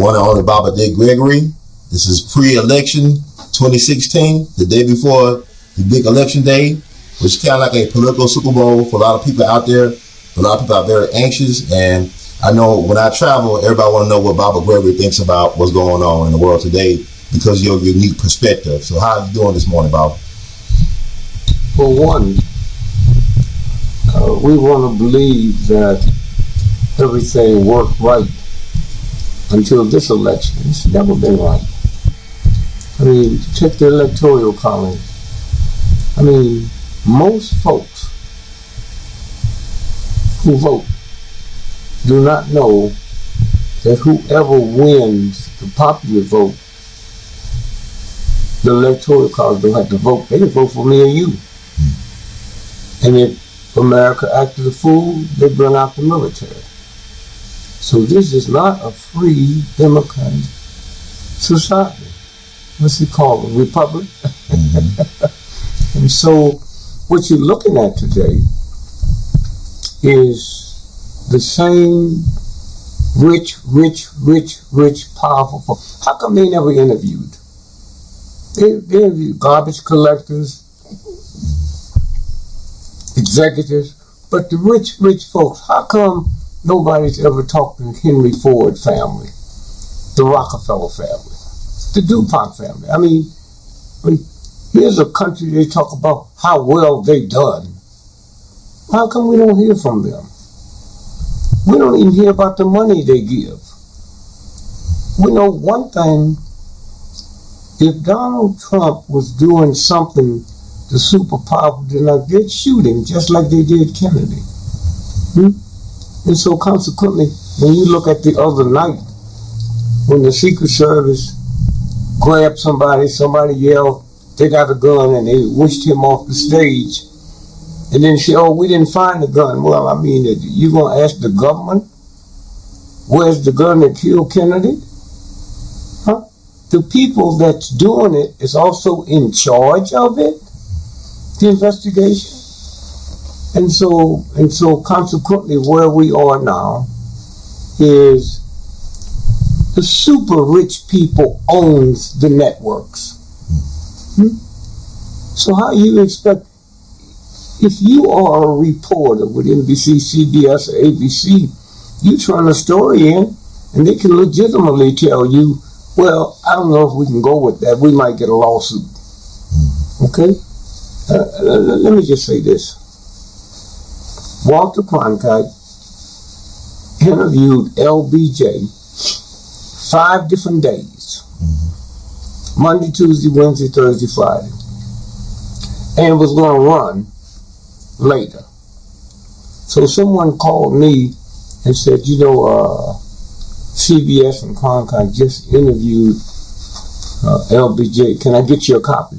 one and only Baba GREgory. This is pre-election 2016, the day before the big election day, which is kind of like a political Super Bowl for a lot of people out there. A lot of people are very anxious, and I know when I travel, everybody want to know what Baba GREgory thinks about what's going on in the world today because of your unique perspective. So how are you doing this morning, Baba? For one, we want to believe that everything worked right until this election. It's never been right. I mean, check the electoral college. I mean, most folks who vote do not know that whoever wins the popular vote, the electoral college don't have to vote. They can vote for me or you. And if America acted a fool, they bring out the military. So this is not a free democratic society. What's it called? A republic? And so what you're looking at today is the same rich, powerful folk. How come they never interviewed? They interviewed garbage collectors, executives, but the rich folks, how come nobody's ever talked to the Henry Ford family, the Rockefeller family, the DuPont family? I mean, here's a country they talk about how well they done. How come we don't hear from them? We don't even hear about the money they give. We know one thing. If Donald Trump was doing something the super powerful did not, they'd shoot him just like they did Kennedy. And so consequently, when you look at the other night, when the Secret Service grabbed somebody yelled, they got a gun, and they wished him off the stage. And then say, oh, we didn't find the gun. Well, I mean, you going to ask the government, where's the gun that killed Kennedy? Huh? The people that's doing it is also in charge of it, the investigation. And so consequently, where we are now is the super rich people owns the networks. So how you expect, if you are a reporter with NBC, CBS, or ABC, you turn a story in, and they can legitimately tell you, well, I don't know if we can go with that. We might get a lawsuit. Okay? Let me just say this. Walter Cronkite interviewed LBJ 5 different days. Monday, Tuesday, Wednesday, Thursday, Friday. And was going to run later. So someone called me and said, you know, CBS and Cronkite just interviewed LBJ. Can I get you a copy?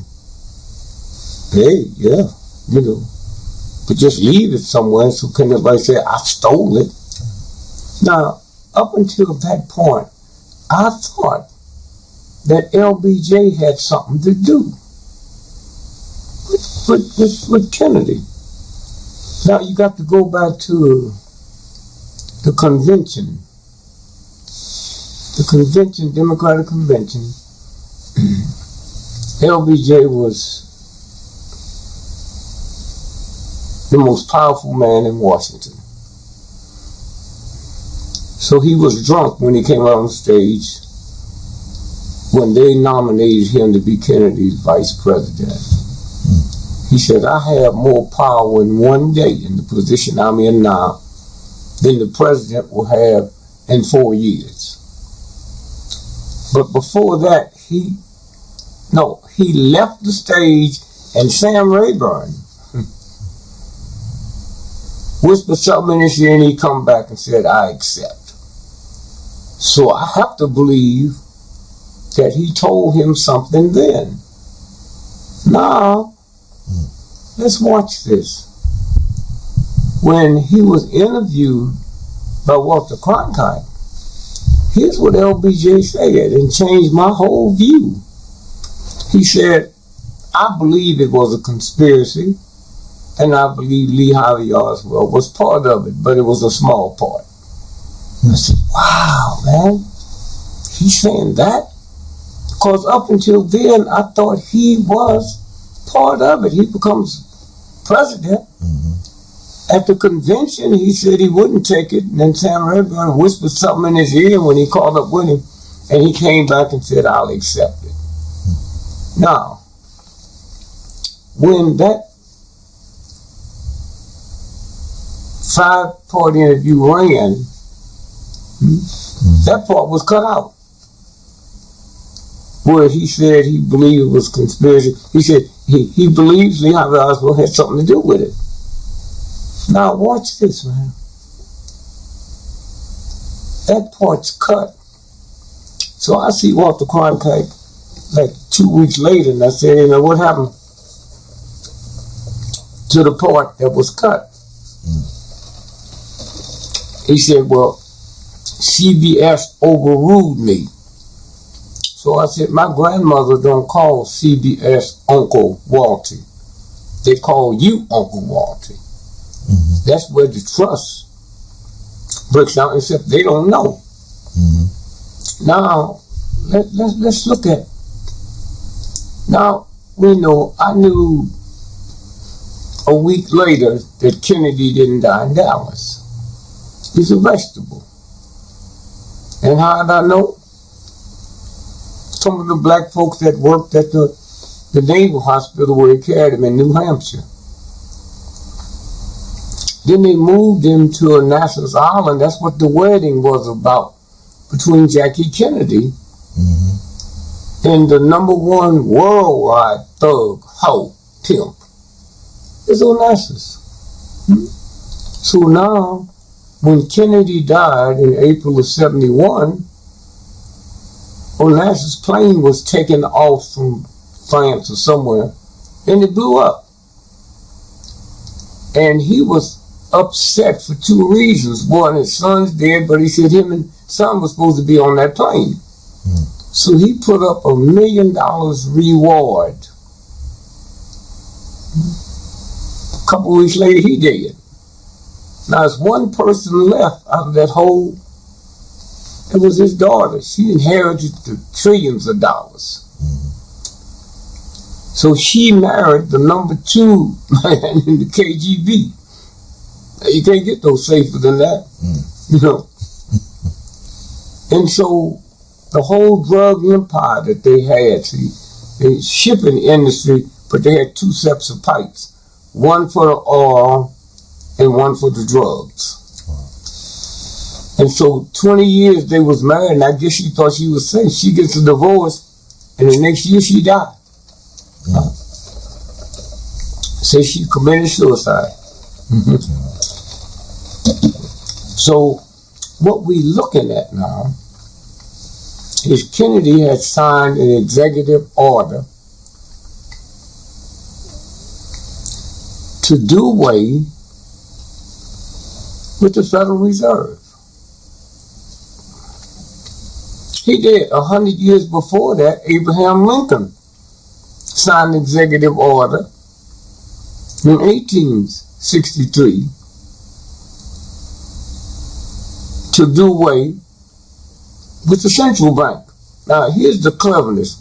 Hey, yeah, you know. But just leave it somewhere so can everybody say, I stole it. Now, up until that point, I thought that LBJ had something to do with Kennedy. Now you got to go back to the convention. The convention, Democratic Convention. LBJ was the most powerful man in Washington. So he was drunk when he came out on stage when they nominated him to be Kennedy's vice president. He said, I have more power in one day in the position I'm in now than the president will have in 4 years. But before that, he left the stage, and Sam Rayburn whispered something in his ear, and he come back and said, I accept. So I have to believe that he told him something then. Now, let's watch this. When he was interviewed by Walter Cronkite, here's what LBJ said, and changed my whole view. He said, I believe it was a conspiracy, and I believe Lee Harvey Oswald was part of it, but it was a small part. I said, wow, man. He's saying that? Because up until then, I thought he was part of it. He becomes president. At the convention, he said he wouldn't take it. And then Sam Rayburn whispered something in his ear when he called up with him. And he came back and said, I'll accept it. Now, when that 5-part interview ran, that part was cut out. Where he said he believed it was conspiracy. He said he believes Lee Harvey Oswald had something to do with it. Now watch this, man. That part's cut. So I see Walter Cronkite like 2 weeks later, and I said, you know, what happened to the part that was cut? He said, well, CBS overruled me. So I said, my grandmother don't call CBS Uncle Walty. They call you Uncle Walty. That's where the trust breaks down, except they don't know. Now, let's look at, now we know, I knew a week later that Kennedy didn't die in Dallas. He's a vegetable. And how did I know? Some of the black folks that worked at the Naval Hospital where he carried him in New Hampshire. Then they moved him to a Nassau's Island. That's what the wedding was about between Jackie Kennedy and the #1 worldwide thug, hoe, pimp. It's Onassis. So now, when Kennedy died in April of '71, Onassis' plane was taken off from France or somewhere, and it blew up. And he was upset for 2 reasons. One, his son's dead, but he said him and son was supposed to be on that plane. So he put up $1 million reward. A couple weeks later, he did. Now, there's one person left out of that whole. It was his daughter. She inherited the trillions of dollars. So she married the #2 man in the KGB. You can't get no safer than that, you know. And so the whole drug empire that they had, see, the shipping industry, but they had 2 sets of pipes, one for the oil and one for the drugs. And so 20 years they was married, and I guess she thought she was safe. She gets a divorce, and the next year she died. Say she committed suicide. So what we looking at now is Kennedy had signed an executive order to do away with the Federal Reserve. He did. 100 years before that, Abraham Lincoln signed an executive order in 1863 to do away with the central bank. Now, here's the cleverness.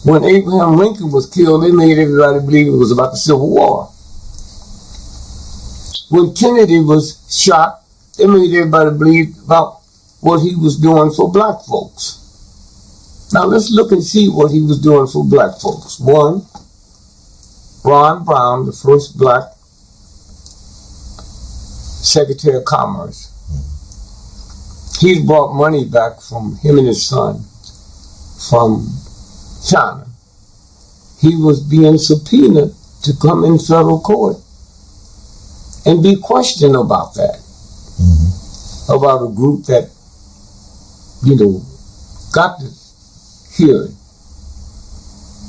When Abraham Lincoln was killed, they made everybody believe it was about the Civil War. When Kennedy was shot, they made everybody believe about what he was doing for black folks. Now, let's look and see what he was doing for black folks. One, Ron Brown, the first black Secretary of Commerce. He brought money back from him and his son from China. He was being subpoenaed to come in federal court and be questioned about that. About a group that, you know, got the hearing.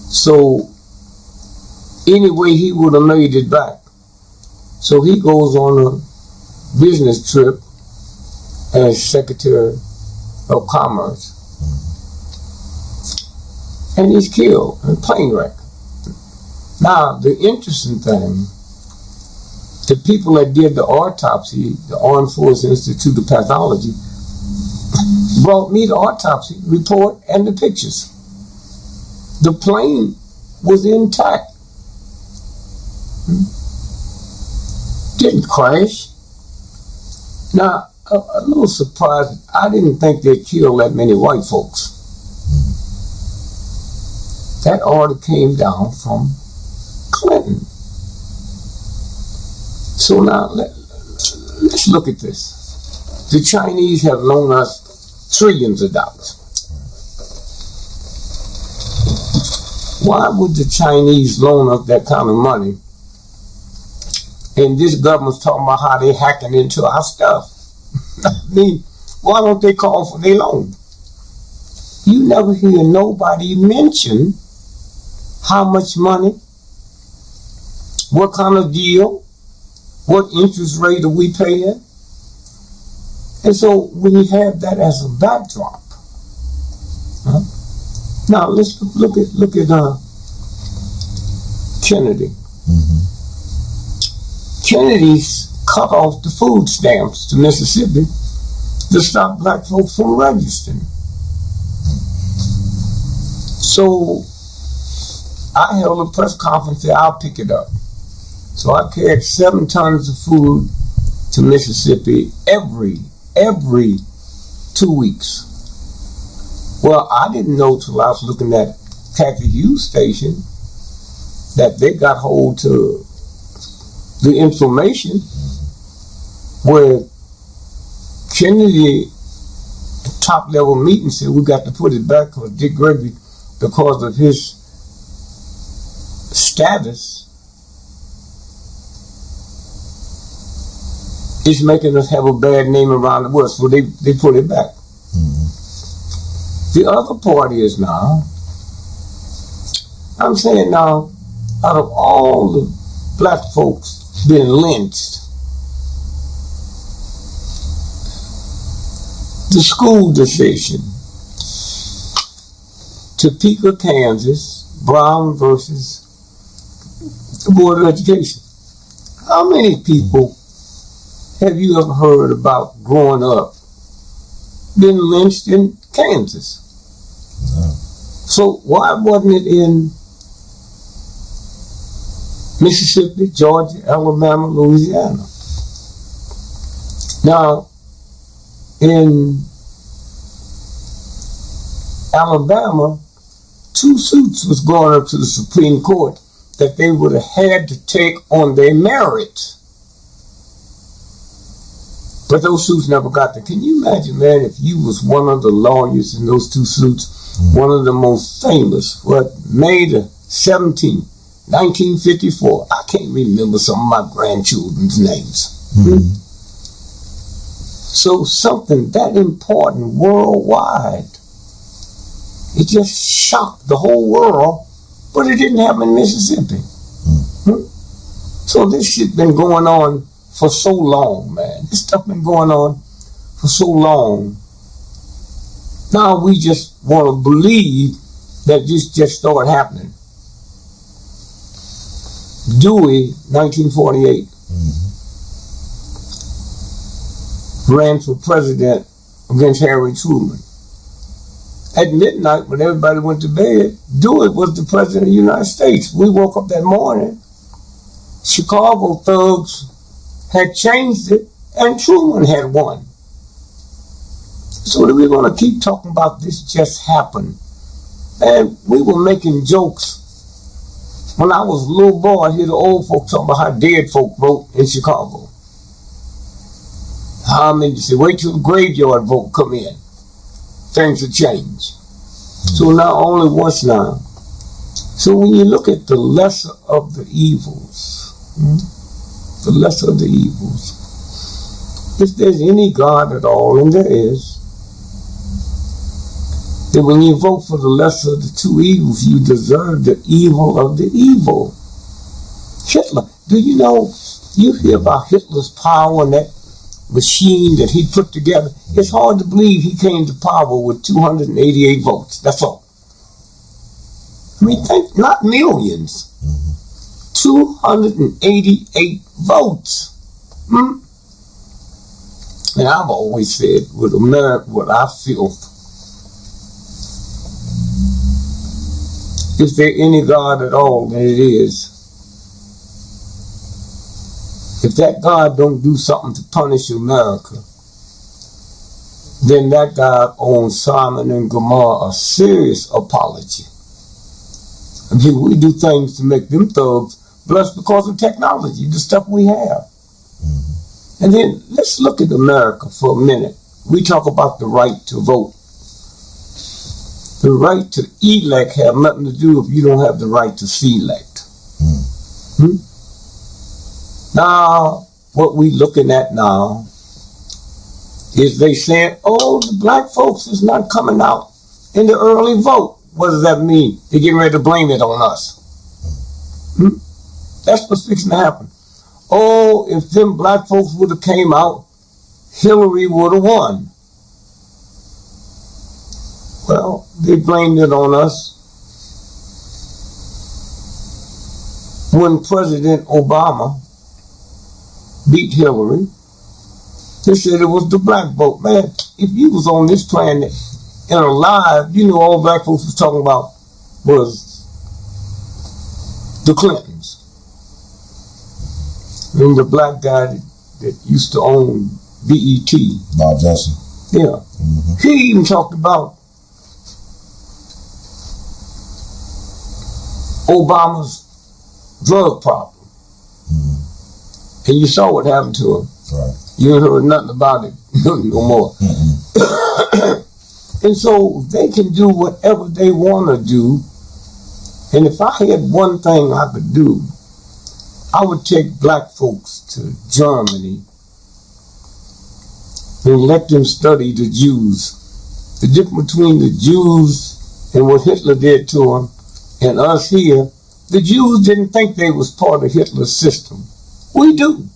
So anyway, he would have made it back. So he goes on a business trip as Secretary of Commerce. And he's killed in a plane wreck. Now, the interesting thing, the people that did the autopsy, the Armed Forces Institute of Pathology, brought me the autopsy report and the pictures. The plane was intact. Didn't crash. Now, a little surprised. I didn't think they'd kill that many white folks. That order came down from Clinton. So now, let's look at this. The Chinese have loaned us trillions of dollars. Why would the Chinese loan us that kind of money? And this government's talking about how they're hacking into our stuff. I mean, why don't they call for their loan? You never hear nobody mention how much money, what kind of deal, what interest rate are we paying? And so when you have that as a backdrop, now let's look at Kennedy. Kennedy's cut off the food stamps to Mississippi to stop black folks from registering. So I held a press conference there, I'll pick it up. So I carried 7 tons of food to Mississippi every 2 weeks. Well, I didn't know till I was looking at Kathy Hughes' station that they got hold to the information where Kennedy top level meeting said we got to put it back because Dick Gregory, because of his status, is making us have a bad name around the world. So they put it back. The other part is now, I'm saying now, out of all the black folks being lynched, the school decision, Topeka, Kansas, Brown versus the Board of Education. How many people have you ever heard about growing up being lynched in Kansas? No. So why wasn't it in Mississippi, Georgia, Alabama, Louisiana? Now, in Alabama, 2 suits was going up to the Supreme Court that they would have had to take on their merit. But those suits never got there. Can you imagine, man, if you was one of the lawyers in those 2 suits, one of the most famous, May the 17th, 1954. I can't remember some of my grandchildren's names. So something that important worldwide, it just shocked the whole world, but it didn't happen in Mississippi. So this shit been going on for so long, man. This stuff been going on for so long. Now we just want to believe that this just started happening. Dewey, 1948, ran for president against Harry Truman. At midnight, when everybody went to bed, Dewey was the president of the United States. We woke up that morning, Chicago thugs had changed it, and Truman had won. So we're going to keep talking about this just happened. And we were making jokes. When I was a little boy, I hear the old folks talking about how dead folk vote in Chicago. How many say, wait till the graveyard vote come in. Things will change. So not only once now. So when you look at the lesser of the evils, the lesser of the evils, if there's any God at all, and there is, then when you vote for the lesser of the 2 evils, you deserve the evil of the evil. Hitler, do you know, you hear about Hitler's power and that machine that he put together. It's hard to believe he came to power with 288 votes. That's all. I mean, think, not millions. 288 votes. And I've always said, with America, what I feel, if there any God at all, then it is. If that God don't do something to punish America, then that God owes Simon and Gomorrah a serious apology. I mean, we do things to make them thugs blessed because of technology, the stuff we have. Mm-hmm. And then let's look at America for a minute. We talk about the right to vote. The right to elect have nothing to do if you don't have the right to select. Mm-hmm. Now, what we looking at now is they saying, oh, the black folks is not coming out in the early vote. What does that mean? They're getting ready to blame it on us. That's what's fixing to happen. Oh, if them black folks would have came out, Hillary would have won. Well, they blamed it on us when President Obama beat Hillary. They said it was the black vote. Man, if you was on this planet and alive, you know all black folks was talking about was the Clintons. And the black guy that used to own BET. Bob Johnson. Yeah. Mm-hmm. He even talked about Obama's drug problem. Mm-hmm. And you saw what happened to him. Right. You ain't heard nothing about it no more. Mm-hmm. And so they can do whatever they want to do. And if I had one thing I could do, I would take black folks to Germany and let them study the Jews. The difference between the Jews and what Hitler did to them and us here, the Jews didn't think they was part of Hitler's system. We do.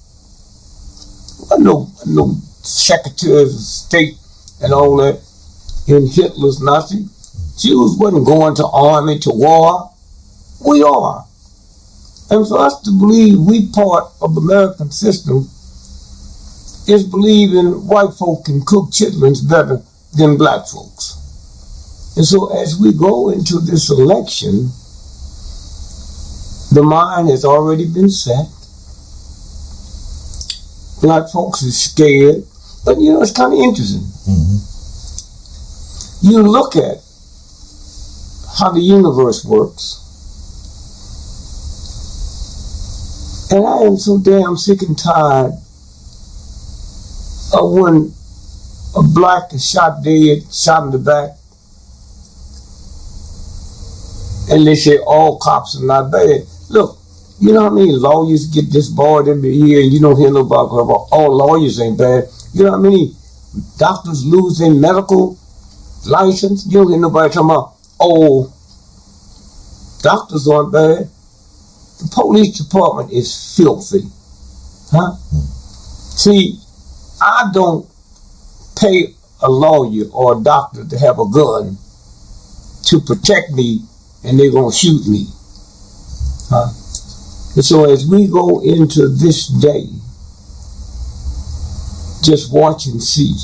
No secretaries of state and all that in Hitler's Nazi. Jews wasn't going to army to war. We are. And for us to believe we part of the American system is believing white folk can cook chitlins better than black folks. And so as we go into this election, the mind has already been set. Black folks are scared. But you know, it's kind of interesting. Mm-hmm. You look at how the universe works. And I am so damn sick and tired of when a black is shot dead, shot in the back, and they say all cops are not bad. Look, you know how many lawyers get disbarred every year and you don't hear nobody about all lawyers ain't bad. You know how many doctors lose their medical license? You don't hear nobody talking about, oh, doctors aren't bad. The police department is filthy. Huh? See, I don't pay a lawyer or a doctor to have a gun to protect me and they're going to shoot me. Huh? And so as we go into this day, just watch and see.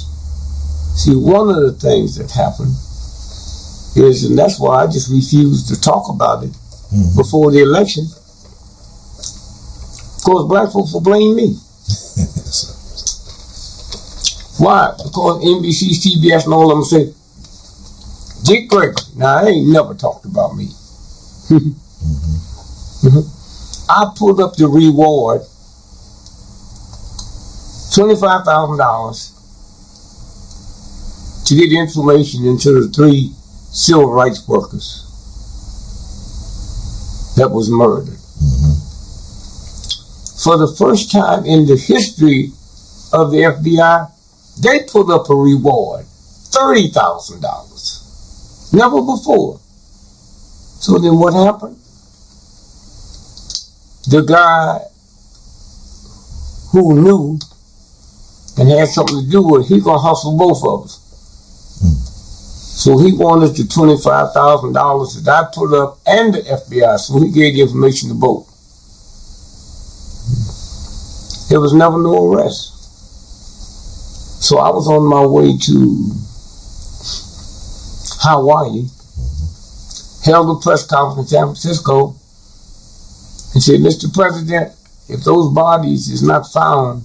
See, one of the things that happened is, and that's why I just refuse to talk about it before the election, because black folks will blame me. Why? Because NBC, CBS, and all of them say, GREgory. Now, I ain't never talked about me. I pulled up the reward, $25,000, to get information into the 3 civil rights workers that was murdered. For the first time in the history of the FBI, they put up a reward, $30,000. Never before. So then what happened? The guy who knew and had something to do with it, he gonna hustle both of us. So he wanted the $25,000 that I put up and the FBI, so he gave the information to both. There was never no arrest. So I was on my way to Hawaii, held a press conference in San Francisco, and said, Mr. President, if those bodies is not found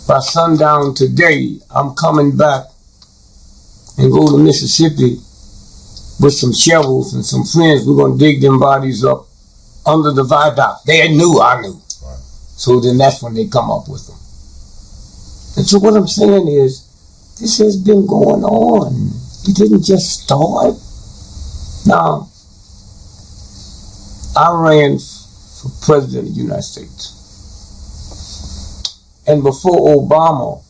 by sundown today, I'm coming back and go to Mississippi with some shovels and some friends. We're going to dig them bodies up under the viaduct. They knew, I knew. Right. So then that's when they come up with them. And so what I'm saying is, this has been going on. It didn't just start. Now, I ran for president of the United States. And before Obama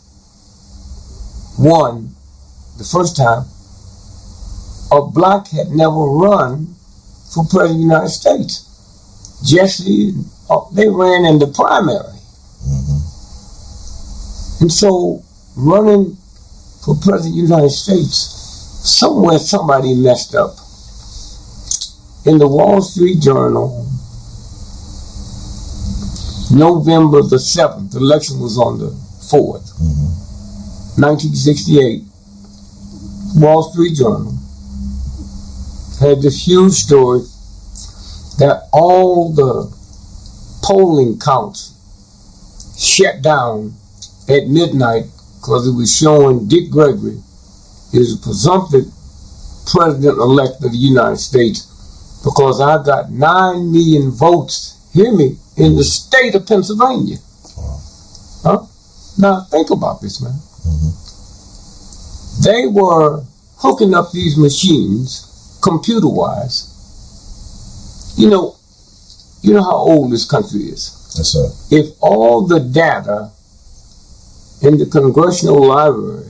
won the first time, a black had never run for president of the United States. Jesse, they ran in the primary. And so running for president of the United States, somewhere somebody messed up. In the Wall Street Journal, November the 7th, the election was on the 4th, 1968, Wall Street Journal had this huge story that all the polling counts shut down at midnight because it was showing Dick Gregory is a presumptive president-elect of the United States because I got 9 million votes, hear me, in the state of Pennsylvania. Huh? Now think about this, man. They were hooking up these machines, computer-wise. You know how old this country is. Yes, sir. If all the data in the Congressional Library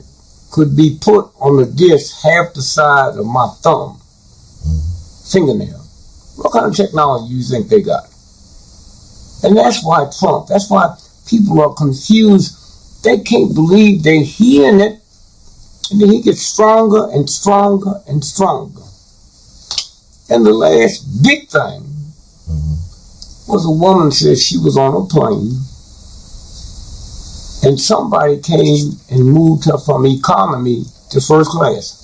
could be put on a disk half the size of my thumb, fingernail, what kind of technology do you think they got? And that's why people are confused. They can't believe they're hearing it, and then he gets stronger and stronger and stronger. And the last big thing was a woman said she was on a plane, and somebody came and moved her from economy to first class.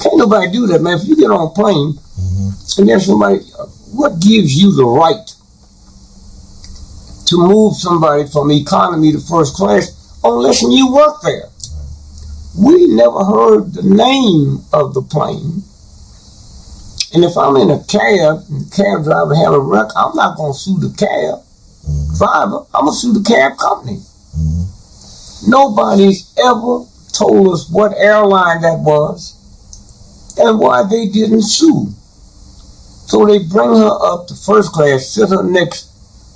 Can't nobody do that, man. If you get on a plane and there's somebody, what gives you the right to move somebody from economy to first class unless you work there? We never heard the name of the plane. And if I'm in a cab and the cab driver had a wreck, I'm not going to sue the cab driver. I'm going to sue the cab company. Nobody's ever told us what airline that was and why they didn't sue. So they bring her up to first class, sit her next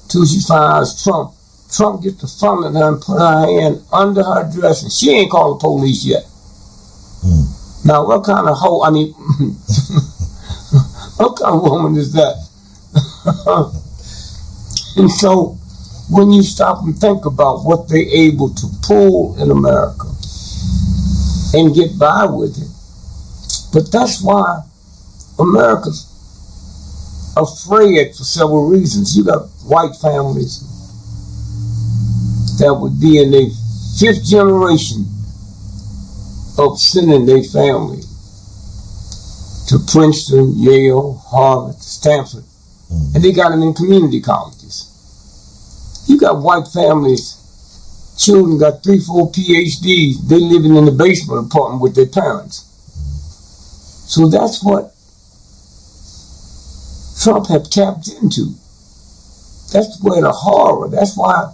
till she finds Trump. Trump gets to fumbling her and put her hand under her dress, and she ain't called the police yet. Now, what kind of what kind of woman is that? And so, when you stop and think about what they're able to pull in America and get by with it, but that's why America's afraid for several reasons. You got white families that would be in their 5th generation of sending their family to Princeton, Yale, Harvard, Stanford, and they got them in community colleges. You got white families, children got 3-4 PhDs, they living in the basement apartment with their parents. So that's what Trump have tapped into. That's where the horror, that's why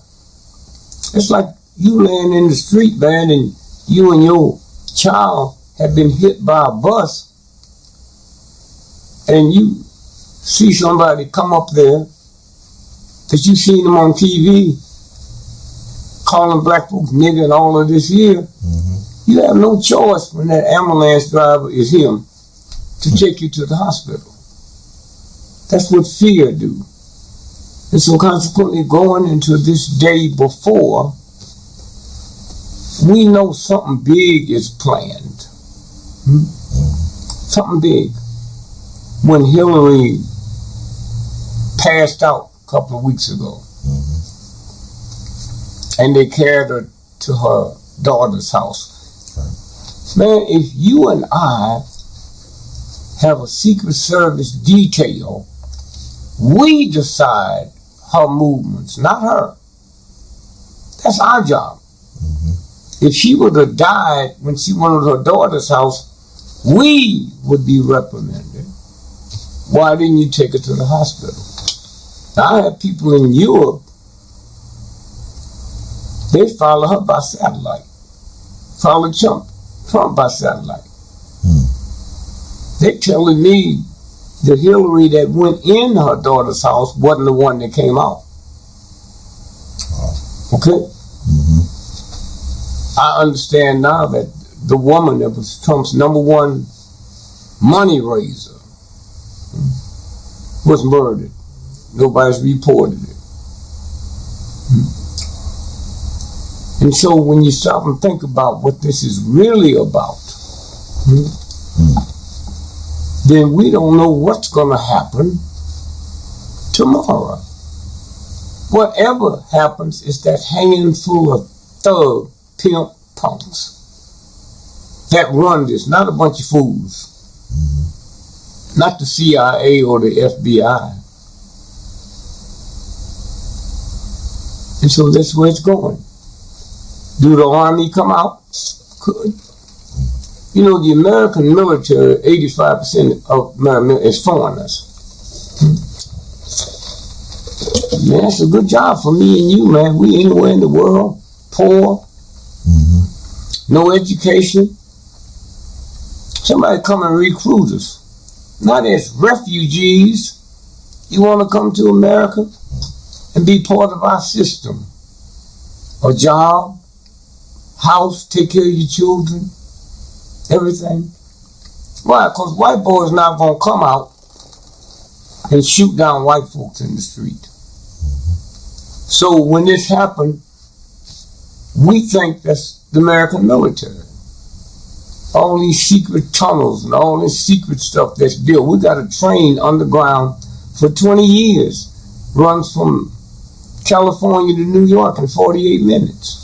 it's like you laying in the street, man, and you and your child have been hit by a bus, and you see somebody come up there that you seen them on TV calling black folks nigger and all of this here. You have no choice when that ambulance driver is him to take you to the hospital. That's what fear do. And so consequently, going into this day before, we know something big is planned. Something big. When Hillary passed out a couple of weeks ago, and they carried her to her daughter's house. Man, if you and I have a Secret Service detail, we decide her movements, not her. That's our job. If she would have died when she went to her daughter's house, we would be reprimanded. Why didn't you take her to the hospital? Now, I have people in Europe, they follow her by satellite. Follow Trump by satellite. They're telling me that Hillary that went in her daughter's house wasn't the one that came out. Okay? I understand now that the woman that was Trump's #1 money raiser was murdered. Nobody's reported it. And so when you stop and think about what this is really about, then we don't know what's going to happen tomorrow. Whatever happens is that handful of thug pimp punks that run this, not a bunch of fools, not the CIA or the FBI. And so that's where it's going. Do the Army come out? Could. You know, the American military, 85% of America is foreigners. Man, that's a good job for me and you, man. We anywhere in the world, poor, no education. Somebody come and recruit us. Not as refugees. You want to come to America and be part of our system. A job, house, take care of your children, everything. Why? Because white boys not going to come out and shoot down white folks in the street. So when this happened, we think that's the American military. All these secret tunnels and all this secret stuff that's built. We got a train underground for 20 years. Runs from California to New York in 48 minutes.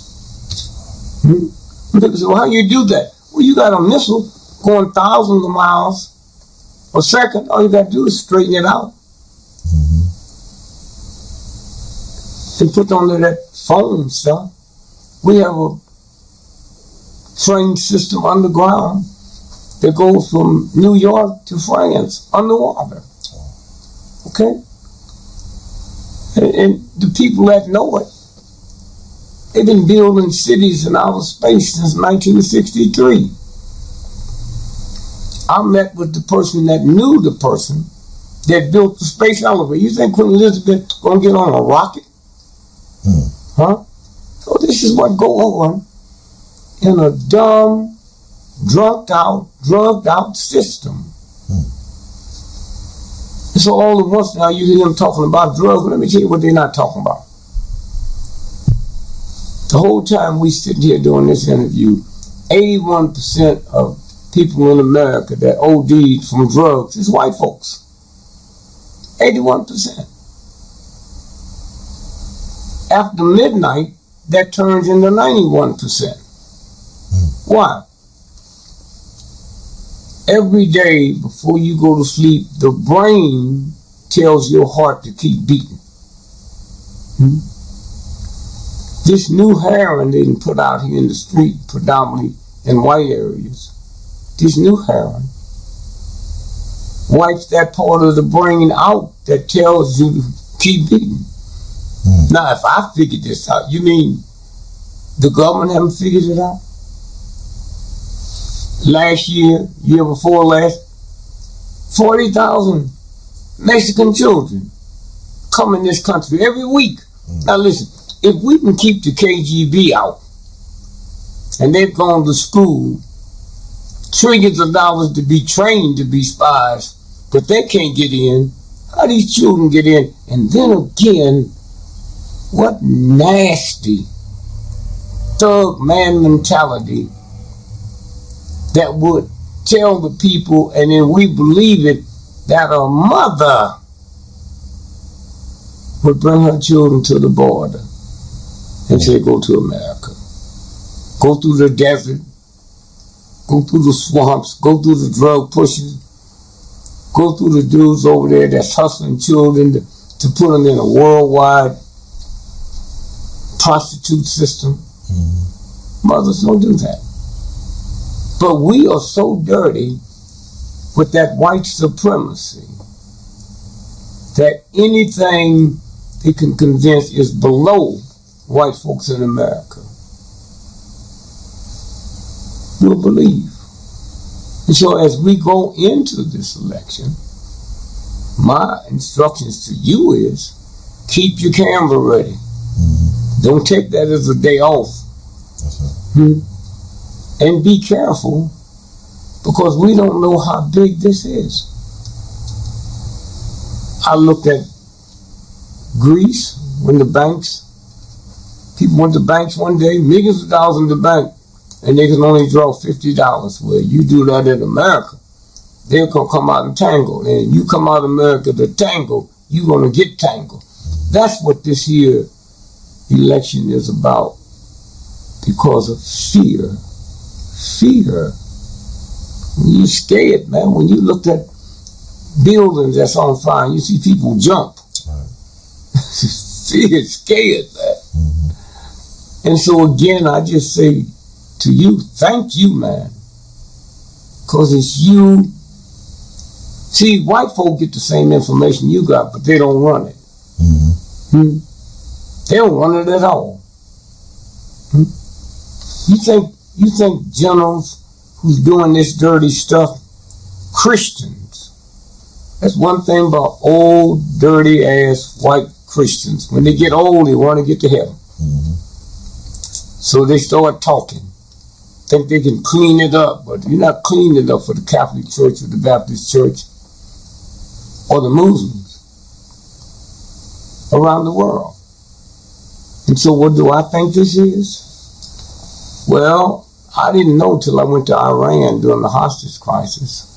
So how you do that? Well, you got a missile going thousands of miles a second. All you got to do is straighten it out. And put under that phone stuff. We have a train system underground that goes from New York to France underwater. Okay? And the people that know it, they've been building cities in outer space since 1963. I met with the person that knew the person that built the space elevator. You think Queen Elizabeth gonna get on a rocket? Huh? So this is what go on in a dumb, drugged out system. So all at once now you hear them talking about drugs. Let me tell you what they're not talking about. The whole time we sit here doing this interview, 81% of people in America that OD'd from drugs is white folks. 81%. After midnight, that turns into 91%. Why? Every day before you go to sleep, the brain tells your heart to keep beating. This new heroin they can put out here in the street, predominantly in white areas, this new heroin wipes that part of the brain out that tells you to keep beating. Now, if I figured this out, you mean the government haven't figured it out? Last year, year before last, 40,000 Mexican children come in this country every week. Now listen, if we can keep the KGB out, and they've gone to school, trillions of dollars to be trained to be spies, but they can't get in, how these children get in? And then again, what nasty thug man mentality that would tell the people, and then we believe it, that a mother would bring her children to the border. and said, go to America. Go through the desert, go through the swamps, go through the drug pushers, go through the dudes over there that's hustling children to put them in a worldwide prostitute system. Mothers don't do that. But we are so dirty with that white supremacy that anything they can convince is below white folks in America, we'll believe. And so as we go into this election, my instructions to you is keep your camera ready. Don't take that as a day off. And be careful, because we don't know how big this is. I looked at Greece when people went to banks one day, millions of dollars in the bank, and they can only draw $50. Well, you do that in America, they're going to come out and tangle. And you come out of America to tangle, you're going to get tangled. That's what this here election is about, because of fear. Fear. When you're scared, man, when you look at buildings that's on fire, you see people jump. Fear, scared, man. And so again, I just say to you, thank you, man. Because it's you. See, white folk get the same information you got, but they don't run it. They don't run it at all. You think generals who's doing this dirty stuff, Christians. That's one thing about old, dirty ass white Christians. When they get old, they want to get to heaven. So they start talking. Think they can clean it up, but you're not cleaning it up for the Catholic Church or the Baptist Church or the Muslims around the world. And so what do I think this is? Well, I didn't know till I went to Iran during the hostage crisis.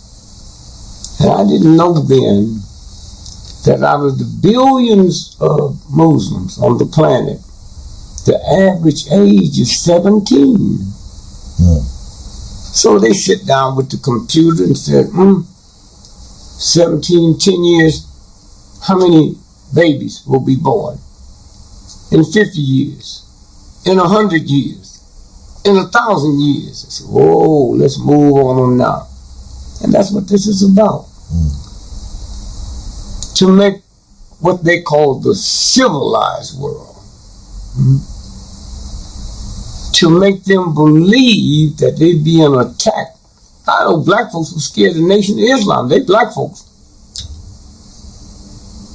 And I didn't know then that out of the billions of Muslims on the planet, the average age is 17. So they sit down with the computer and said, 17, 10 years, how many babies will be born? In 50 years, in 100 years, in 1,000 years. I said, whoa, let's move on them now. And that's what this is about. To make what they call the civilized world. To make them believe that they'd be an attack. I know black folks were scared of the Nation of Islam. They black folks.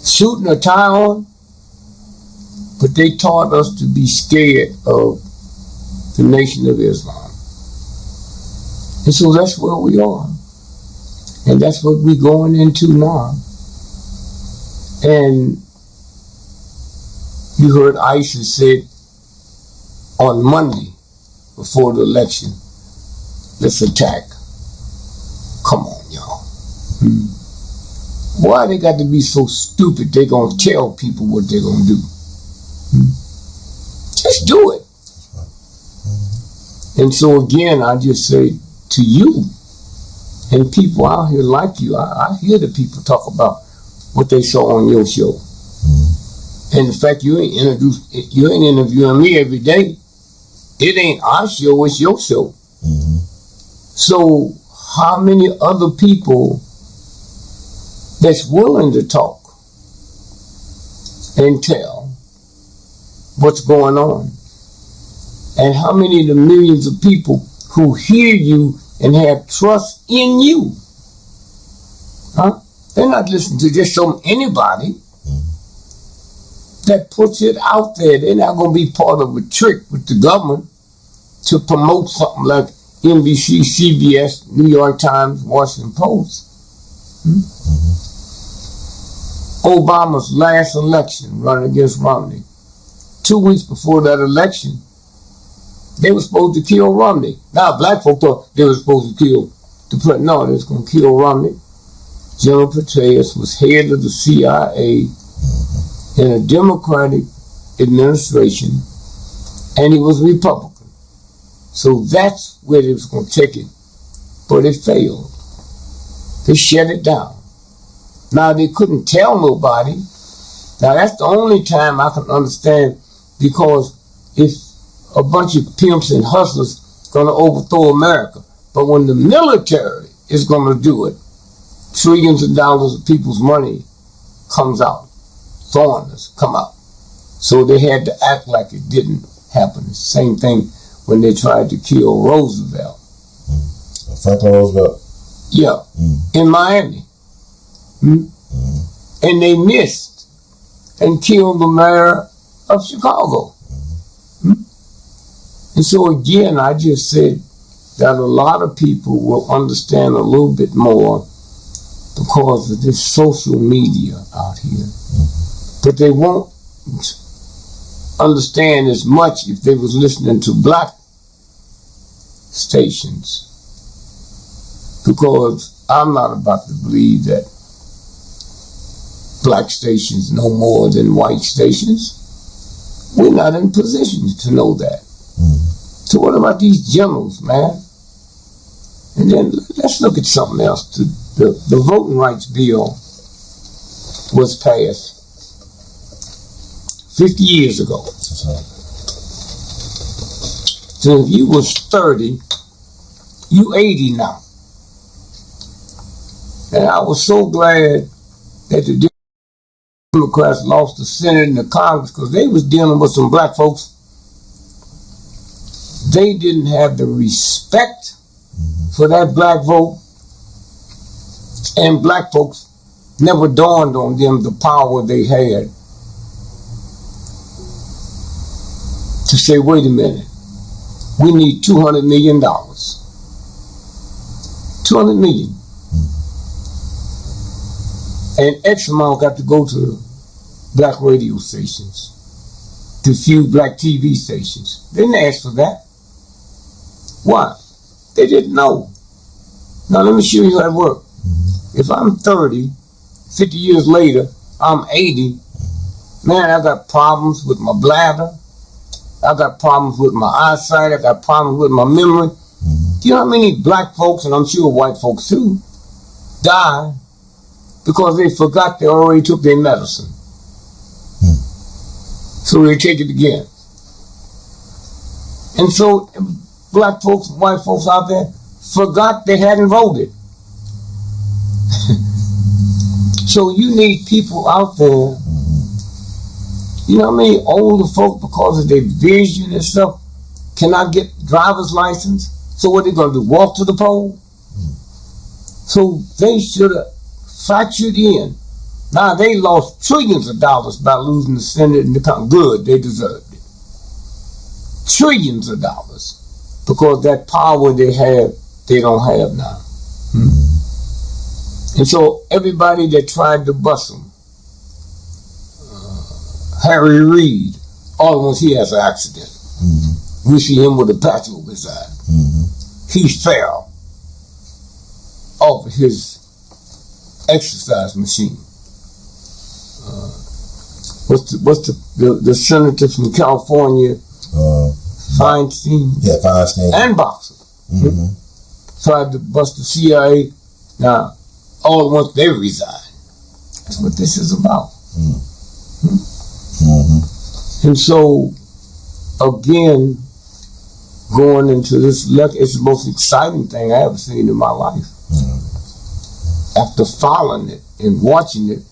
Suit and a tie on. But they taught us to be scared of the Nation of Islam. And so that's where we are. And that's what we're going into now. And you heard ISIS said on Monday before the election, let's attack. Come on, y'all. Why they got to be so stupid they gonna tell people what they're gonna do? Just do it. And so again, I just say to you and people out here like you, I hear the people talk about what they saw on your show. And the fact you ain't interviewing me every day. It ain't our show, it's your show. So how many other people that's willing to talk and tell what's going on? And how many of the millions of people who hear you and have trust in you? They're not listening to just anybody that puts it out there. They're not going to be part of a trick with the government to promote something like NBC, CBS, New York Times, Washington Post. Obama's last election running against Romney. 2 weeks before that election, they were supposed to kill Romney. Now, black folk thought they were supposed to kill the president. No, they was going to kill Romney. General Petraeus was head of the CIA in a Democratic administration and he was Republican. So that's where they was going to take it, but it failed. They shut it down. Now they couldn't tell nobody. Now that's the only time I can understand, because if a bunch of pimps and hustlers going to overthrow America, but when the military is going to do it, trillions of dollars of people's money comes out, foreigners come out. So they had to act like it didn't happen. It's the same thing when they tried to kill Roosevelt. Franklin Roosevelt? Yeah, in Miami. And they missed and killed the mayor of Chicago. And so again, I just said that a lot of people will understand a little bit more because of this social media out here. But they won't understand as much if they was listening to black stations, because I'm not about to believe that black stations know more than white stations. We're not in position to know that. So what about these generals, man? And then let's look at something else. The voting rights bill was passed 50 years ago. So if you was 30, you 80 now. And I was so glad that the Democrats lost the Senate and the Congress, because they was dealing with some black folks. They didn't have the respect for that black vote, and black folks never dawned on them the power they had to say, wait a minute, we need $200 million. $200 million. And X amount got to go to black radio stations, to few black TV stations. They didn't ask for that. Why? They didn't know. Now let me show you how it works. If I'm 30, 50 years later, I'm 80, man, I got problems with my bladder. I got problems with my eyesight. I got problems with my memory. Do you know how many black folks, and I'm sure white folks too, die because they forgot they already took their medicine? So they take it again. And so black folks, white folks out there forgot they hadn't voted. So you need people out there, you know what I mean, older folk, because of their vision and stuff, cannot get driver's license. So what they gonna do, walk to the poll? So they should have fractured in. Now they lost trillions of dollars by losing the Senate and the Congress. Good, they deserved it. Trillions of dollars, because that power they have, they don't have now. And so everybody that tried to bust them, Harry Reid, all at once he has an accident. We see him with a patch over his eye. He fell off his exercise machine. What's the senator from California? Feinstein. Yeah, Feinstein. And Boxer. Tried to bust the CIA. Now, all at once they resign. That's what this is about. And so, again, going into this lecture, it's the most exciting thing I ever seen in my life. After following it and watching it,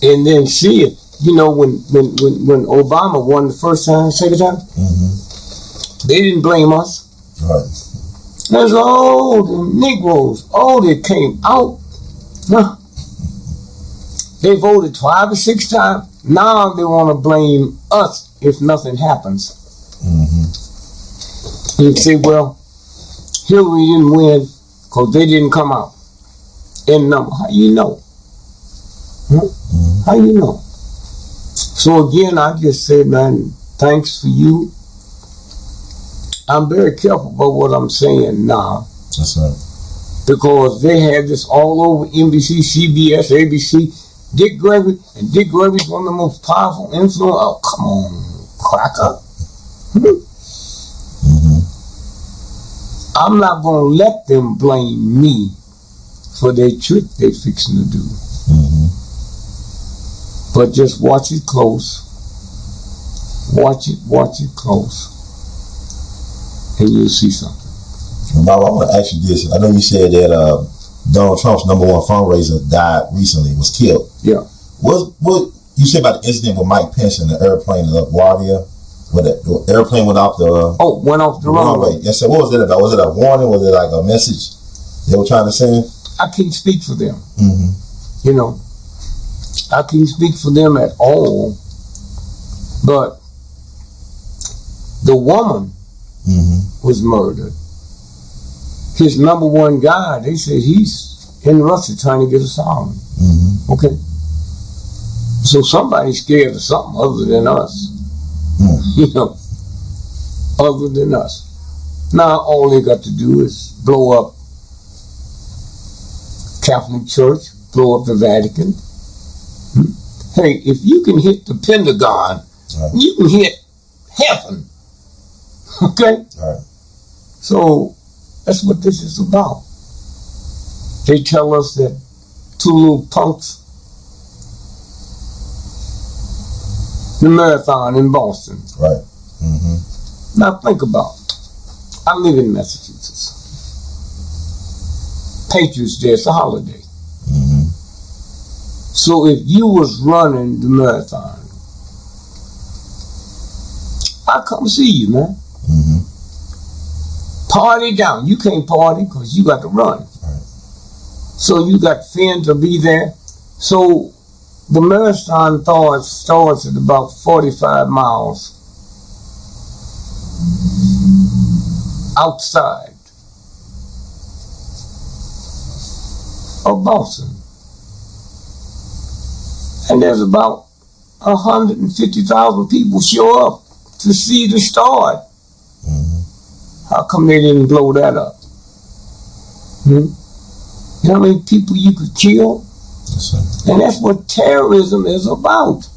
and then see it, you know, when Obama won the first time, second time, they didn't blame us. Right. There's all the Negroes, they came out. No. They voted 5 or 6 times. Now they want to blame us if nothing happens. You say, well, Hillary didn't win because they didn't come out in number. How you know? How you know? So again, I just said, man, thanks for you. I'm very careful about what I'm saying now. That's right. Because they had this all over NBC, CBS, ABC. Dick Gregory, and Dick Gregory's one of the most powerful influence. Oh, come on, cracker. I'm not going to let them blame me for their trick they fixing to do. But just watch it close. Watch it close. And you'll see something. Bob, I want to ask you this. I know you said that Donald Trump's #1 fundraiser died recently, was killed. Yeah. What you said about the incident with Mike Pence and the airplane in LaGuardia? Where the airplane went off the went off the runway. Yes, so what was it about? Was it a warning? Was it like a message they were trying to send? I can't speak for them. You know, I can't speak for them at all. But the woman was murdered. His #1 guy, they said he's in Russia trying to get asylum. Okay. So somebody's scared of something other than us. You know, other than us. Now all they got to do is blow up Catholic Church, blow up the Vatican. Hey, if you can hit the Pentagon, you can hit heaven. Okay? So that's what this is about. They tell us that 2 little punks, the marathon in Boston. Right. Now think about it. I live in Massachusetts. Patriots Day, it's a holiday. So if you was running the marathon, I come see you, man. Party down. You can't party because you got to run. So you got friends to be there. So the marathon starts at about 45 miles outside of Boston. And there's about 150,000 people show up to see the start. How come they didn't blow that up? You know how many people you could kill? And that's what terrorism is about.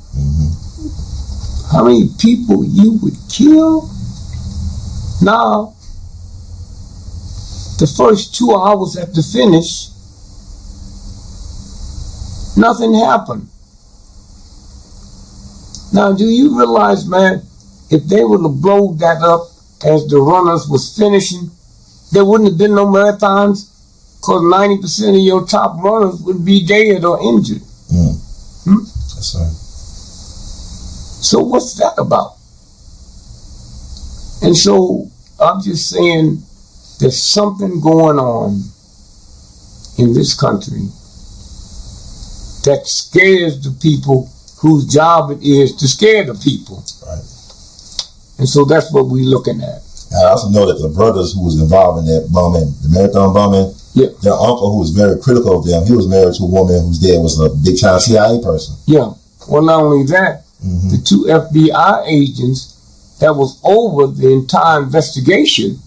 How many people you would kill? Now, the first 2 hours at the finish, nothing happened. Now, do you realize, man, if they would have blown that up as the runners was finishing, there wouldn't have been no marathons, because 90% of your top runners would be dead or injured. That's right. So what's that about? And so I'm just saying there's something going on in this country that scares the people whose job it is to scare the people. Right. And so that's what we're looking at. I also know that the brothers who was involved in that bombing, the marathon bombing, their uncle, who was very critical of them, he was married to a woman whose dad was a big-time CIA person. Yeah. Well, not only that, the 2 FBI agents that was over the entire investigation,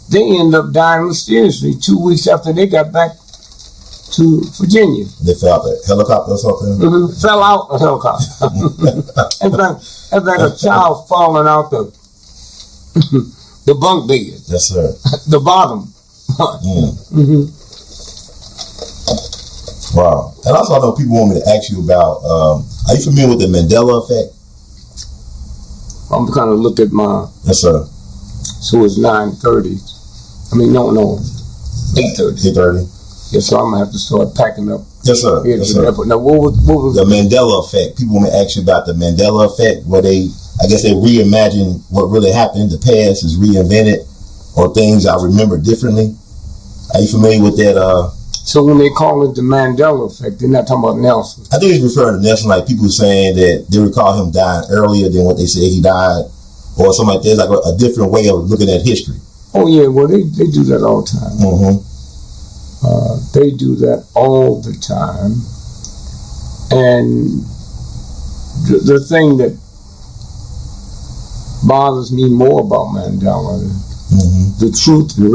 they ended up dying mysteriously 2 weeks after they got back to Virginia. They fell out the helicopter or something? Fell out a helicopter. It's like a child falling out the bunk bed. Yes, sir. The bottom. Wow. And also, I know people want me to ask you about, are you familiar with the Mandela effect? I'm kind of look at my... Yes, sir. So it's 9:30. I mean, no, 8:30. 8:30. Yes, so I'm going to have to start packing up. Yes, sir. Yes, sir. Now, what was the Mandela effect? People want me to ask you about the Mandela effect, where I guess they reimagine what really happened. The past is reinvented, or things I remember differently. Are you familiar with that? So when they call it the Mandela effect, they're not talking about Nelson. I think it's referring to Nelson, like people saying that they recall him dying earlier than what they said he died, or something like that. It's like a different way of looking at history. Oh yeah, well they do that all the time. They do that all the time. And the thing that bothers me more about Mandela is the truth and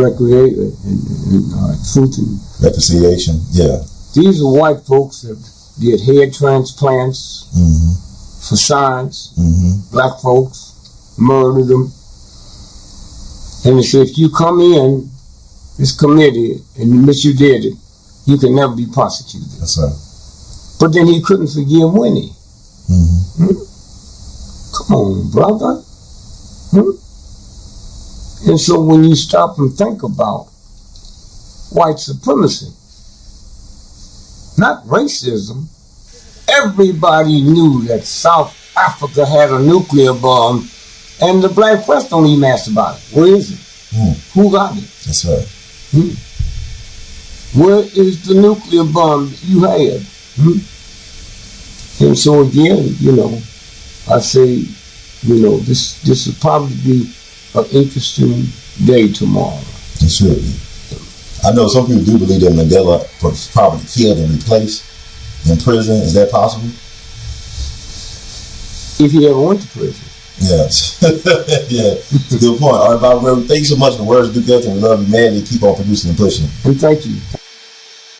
truth and reconciliation. Yeah. These are white folks that did head transplants for science. Black folks murdered them, And they said, if you come in this committee and admit you did it, you can never be prosecuted. That's right. But then he couldn't forgive Winnie. Come on, brother. And so when you stop and think about white supremacy, not racism, everybody knew that South Africa had a nuclear bomb, and the black press don't even ask about it. Where is it? Who got it? That's right. Where is the nuclear bomb that you had? And so again, I say, this will probably be an interesting day tomorrow. It should be. I know some people do believe that Mandela was probably killed and replaced in prison. Is that possible? If he ever went to prison. Yes. Yeah. It's a good point. All right, Bob, thank you so much for the words of Duke, and we love you, man. You keep on producing and pushing. And thank you.